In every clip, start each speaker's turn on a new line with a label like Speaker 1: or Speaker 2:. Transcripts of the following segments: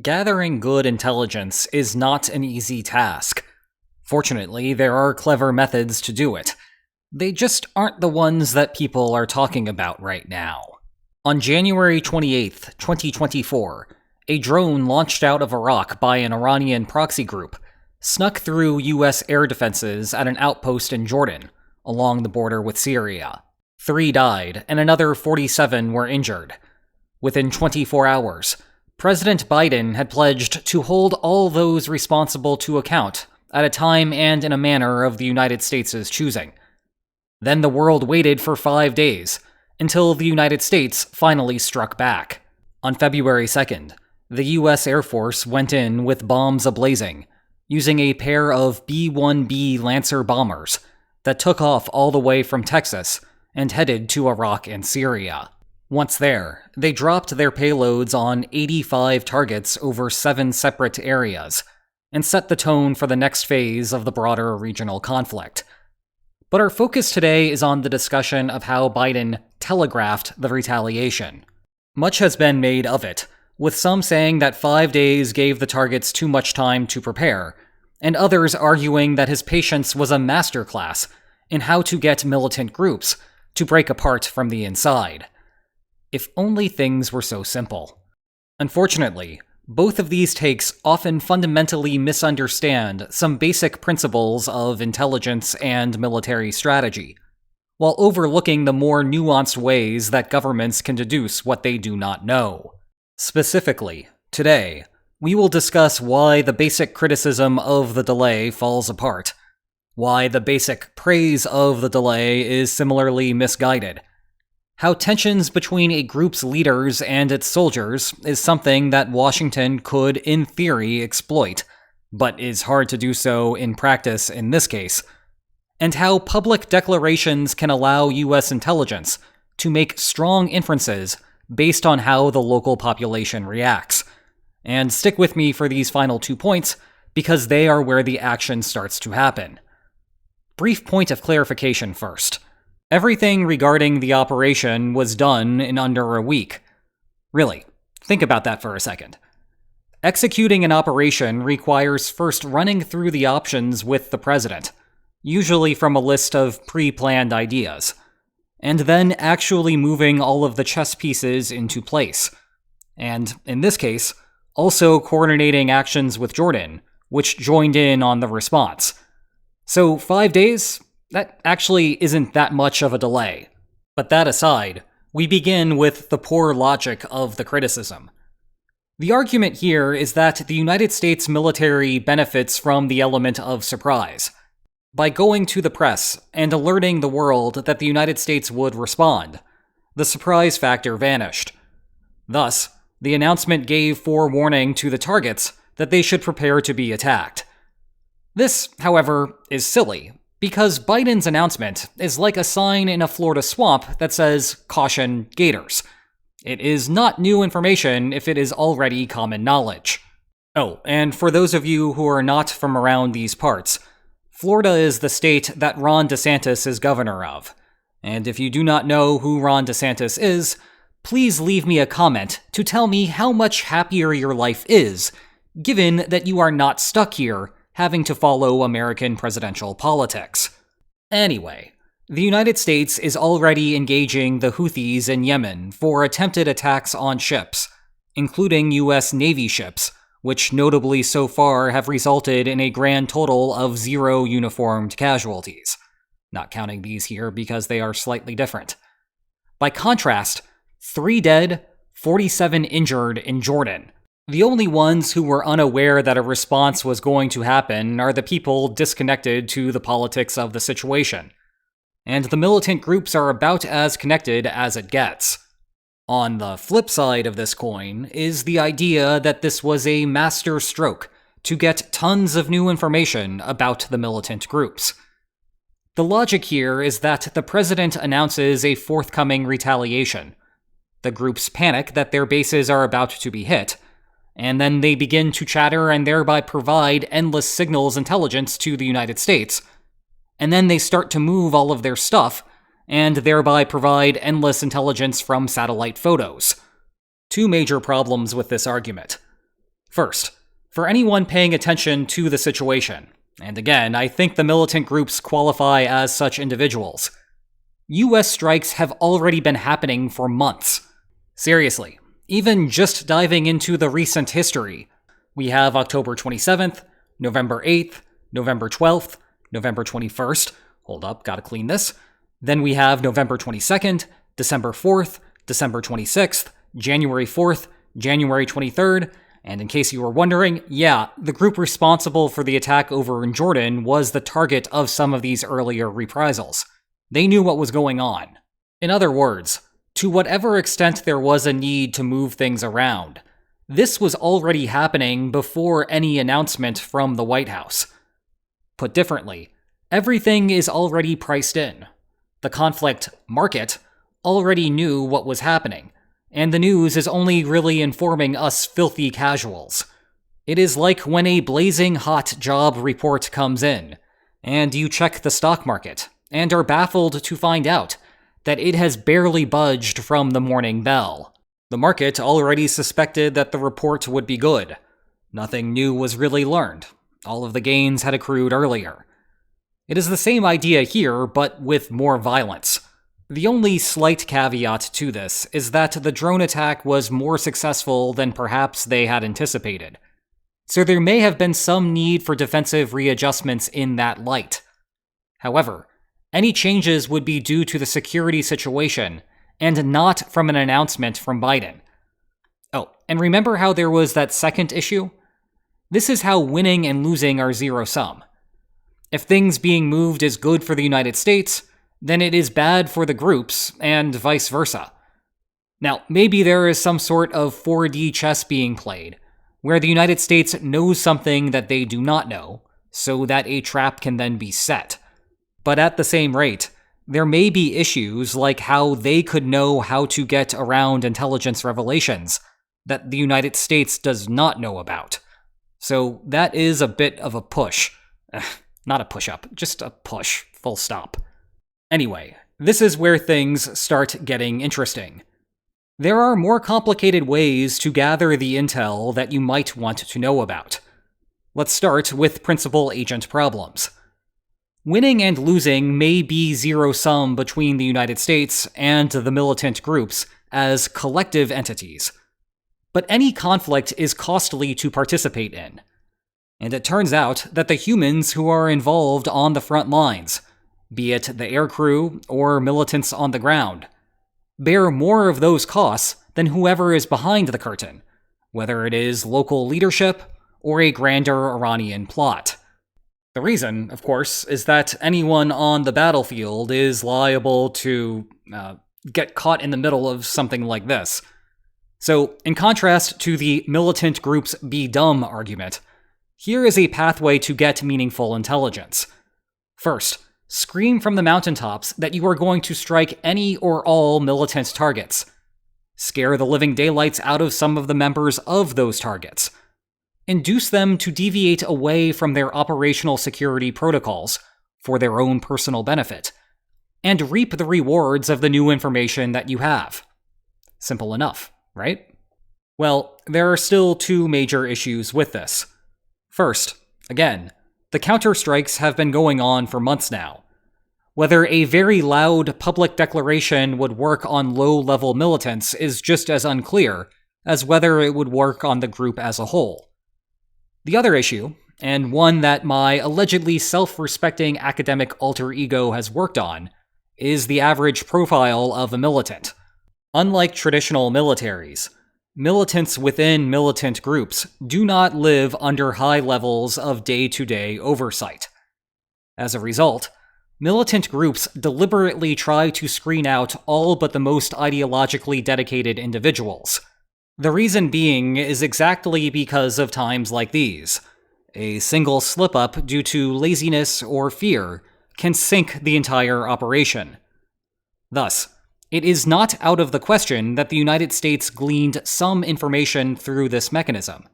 Speaker 1: Gathering good intelligence is not an easy task. Fortunately, there are clever methods to do it. They just aren't the ones that people are talking about right now. On January 28, 2024, a drone launched out of Iraq by an Iranian proxy group snuck through US air defenses at an outpost in Jordan, along the border with Syria. 3 died, and another 47 were injured. Within 24 hours, President Biden had pledged to hold all those responsible to account at a time and in a manner of the United States' choosing. Then the world waited for 5 days, until the United States finally struck back. On February 2nd, the US Air Force went in with bombs ablazing, using a pair of B-1B Lancer bombers that took off all the way from Texas and headed to Iraq and Syria. Once there, they dropped their payloads on 85 targets over 7 separate areas, and set the tone for the next phase of the broader regional conflict. But our focus today is on the discussion of how Biden telegraphed the retaliation. Much has been made of it, with some saying that 5 days gave the targets too much time to prepare, and others arguing that his patience was a masterclass in how to get militant groups to break apart from the inside. If only things were so simple. Unfortunately, both of these takes often fundamentally misunderstand some basic principles of intelligence and military strategy, while overlooking the more nuanced ways that governments can deduce what they do not know. Specifically, today, we will discuss why the basic criticism of the delay falls apart, why the basic praise of the delay is similarly misguided, how tensions between a group's leaders and its soldiers is something that Washington could, in theory, exploit, but is hard to do so in practice in this case, and how public declarations can allow US intelligence to make strong inferences based on how the local population reacts. And stick with me for these final 2 points, because they are where the action starts to happen. Brief point of clarification first. Everything regarding the operation was done in under a week. Really, think about that for a second. Executing an operation requires first running through the options with the president, usually from a list of pre-planned ideas, and then actually moving all of the chess pieces into place. And, in this case, also coordinating actions with Jordan, which joined in on the response. So 5 days? That actually isn't that much of a delay. But that aside, we begin with the poor logic of the criticism. The argument here is that the United States military benefits from the element of surprise. By going to the press and alerting the world that the United States would respond, the surprise factor vanished. Thus, the announcement gave forewarning to the targets that they should prepare to be attacked. This, however, is silly, because Biden's announcement is like a sign in a Florida swamp that says, "Caution, gators." It is not new information if it is already common knowledge. Oh, and for those of you who are not from around these parts, Florida is the state that Ron DeSantis is governor of. And if you do not know who Ron DeSantis is, please leave me a comment to tell me how much happier your life is, given that you are not stuck here having to follow American presidential politics. Anyway, the United States is already engaging the Houthis in Yemen for attempted attacks on ships, including US Navy ships, which notably so far have resulted in a grand total of 0 uniformed casualties. Not counting these here because they are slightly different. By contrast, 3 dead, 47 injured in Jordan. The only ones who were unaware that a response was going to happen are the people disconnected to the politics of the situation. And the militant groups are about as connected as it gets. On the flip side of this coin is the idea that this was a master stroke to get tons of new information about the militant groups. The logic here is that the president announces a forthcoming retaliation. The groups panic that their bases are about to be hit, and then they begin to chatter and thereby provide endless signals intelligence to the United States. And then they start to move all of their stuff, and thereby provide endless intelligence from satellite photos. 2 major problems with this argument. First, for anyone paying attention to the situation, and again, I think the militant groups qualify as such individuals, US strikes have already been happening for months. Seriously, even just diving into the recent history, we have October 27th, November 8th, November 12th, November 21st, hold up, gotta clean this, then we have November 22nd, December 4th, December 26th, January 4th, January 23rd, and in case you were wondering, yeah, the group responsible for the attack over in Jordan was the target of some of these earlier reprisals. They knew what was going on. In other words, to whatever extent there was a need to move things around, this was already happening before any announcement from the White House. Put differently, everything is already priced in. The conflict market already knew what was happening, and the news is only really informing us filthy casuals. It is like when a blazing hot job report comes in, and you check the stock market, and are baffled to find out that it has barely budged from the morning bell. The market already suspected that the report would be good. Nothing new was really learned. All of the gains had accrued earlier. It is the same idea here, but with more violence. The only slight caveat to this is that the drone attack was more successful than perhaps they had anticipated. So there may have been some need for defensive readjustments in that light. However, any changes would be due to the security situation, and not from an announcement from Biden. Oh, and remember how there was that second issue? This is how winning and losing are zero-sum. If things being moved is good for the United States, then it is bad for the groups, and vice versa. Now, maybe there is some sort of 4D chess being played, where the United States knows something that they do not know, so that a trap can then be set. But at the same rate, there may be issues like how they could know how to get around intelligence revelations that the United States does not know about. So that is a bit of a push. Not a push-up, just a push, full stop. Anyway, this is where things start getting interesting. There are more complicated ways to gather the intel that you might want to know about. Let's start with principal agent problems. Winning and losing may be zero-sum between the United States and the militant groups as collective entities. But any conflict is costly to participate in. And it turns out that the humans who are involved on the front lines, be it the aircrew or militants on the ground, bear more of those costs than whoever is behind the curtain, whether it is local leadership or a grander Iranian plot. The reason, of course, is that anyone on the battlefield is liable to get caught in the middle of something like this. So, in contrast to the militant group's be dumb argument, here is a pathway to get meaningful intelligence. First, scream from the mountaintops that you are going to strike any or all militant targets. Scare the living daylights out of some of the members of those targets. Induce them to deviate away from their operational security protocols for their own personal benefit, and reap the rewards of the new information that you have. Simple enough, right? Well, there are still two major issues with this. First, again, the counterstrikes have been going on for months now. Whether a very loud public declaration would work on low-level militants is just as unclear as whether it would work on the group as a whole. The other issue, and one that my allegedly self-respecting academic alter ego has worked on, is the average profile of a militant. Unlike traditional militaries, militants within militant groups do not live under high levels of day-to-day oversight. As a result, militant groups deliberately try to screen out all but the most ideologically dedicated individuals. The reason being is exactly because of times like these. A single slip-up due to laziness or fear can sink the entire operation. Thus, it is not out of the question that the United States gleaned some information through this mechanism,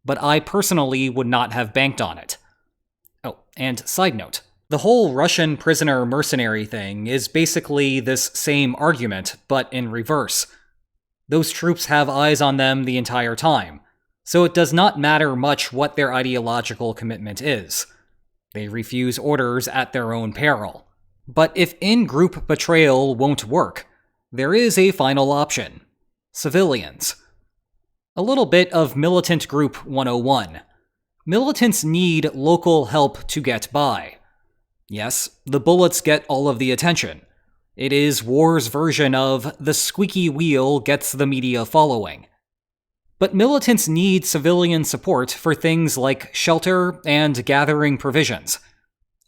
Speaker 1: but I personally would not have banked on it. Oh, and side note, the whole Russian prisoner mercenary thing is basically this same argument, but in reverse. Those troops have eyes on them the entire time, so it does not matter much what their ideological commitment is. They refuse orders at their own peril. But if in-group betrayal won't work, there is a final option: civilians. A little bit of Militant Group 101. Militants need local help to get by. Yes, the bullets get all of the attention. It is war's version of the squeaky wheel gets the media following. But militants need civilian support for things like shelter and gathering provisions.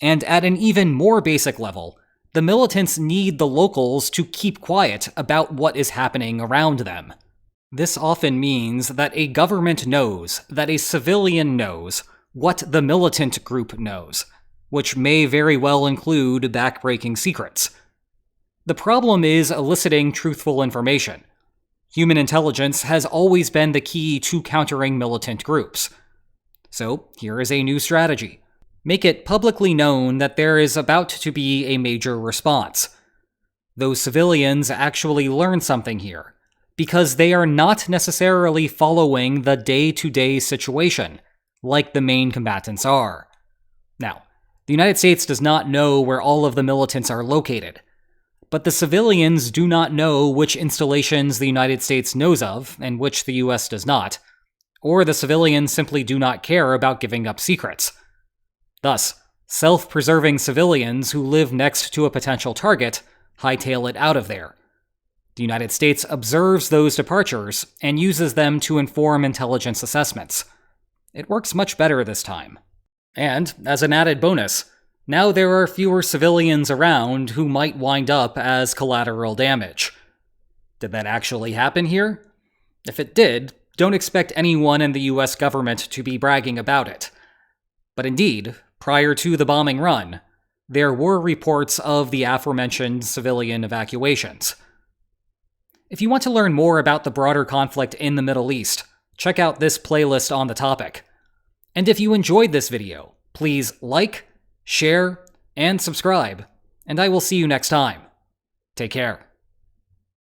Speaker 1: And at an even more basic level, the militants need the locals to keep quiet about what is happening around them. This often means that a government knows that a civilian knows what the militant group knows, which may very well include backbreaking secrets. The problem is eliciting truthful information. Human intelligence has always been the key to countering militant groups. So, here is a new strategy. Make it publicly known that there is about to be a major response. Those civilians actually learn something here, because they are not necessarily following the day-to-day situation, like the main combatants are. Now, the United States does not know where all of the militants are located, but the civilians do not know which installations the United States knows of and which the US does not, or the civilians simply do not care about giving up secrets. Thus, self-preserving civilians who live next to a potential target hightail it out of there. The United States observes those departures and uses them to inform intelligence assessments. It works much better this time. And, as an added bonus, now there are fewer civilians around who might wind up as collateral damage. Did that actually happen here? If it did, don't expect anyone in the US government to be bragging about it. But indeed, prior to the bombing run, there were reports of the aforementioned civilian evacuations. If you want to learn more about the broader conflict in the Middle East, check out this playlist on the topic. And if you enjoyed this video, please like, share, and subscribe, and I will see you next time. Take care.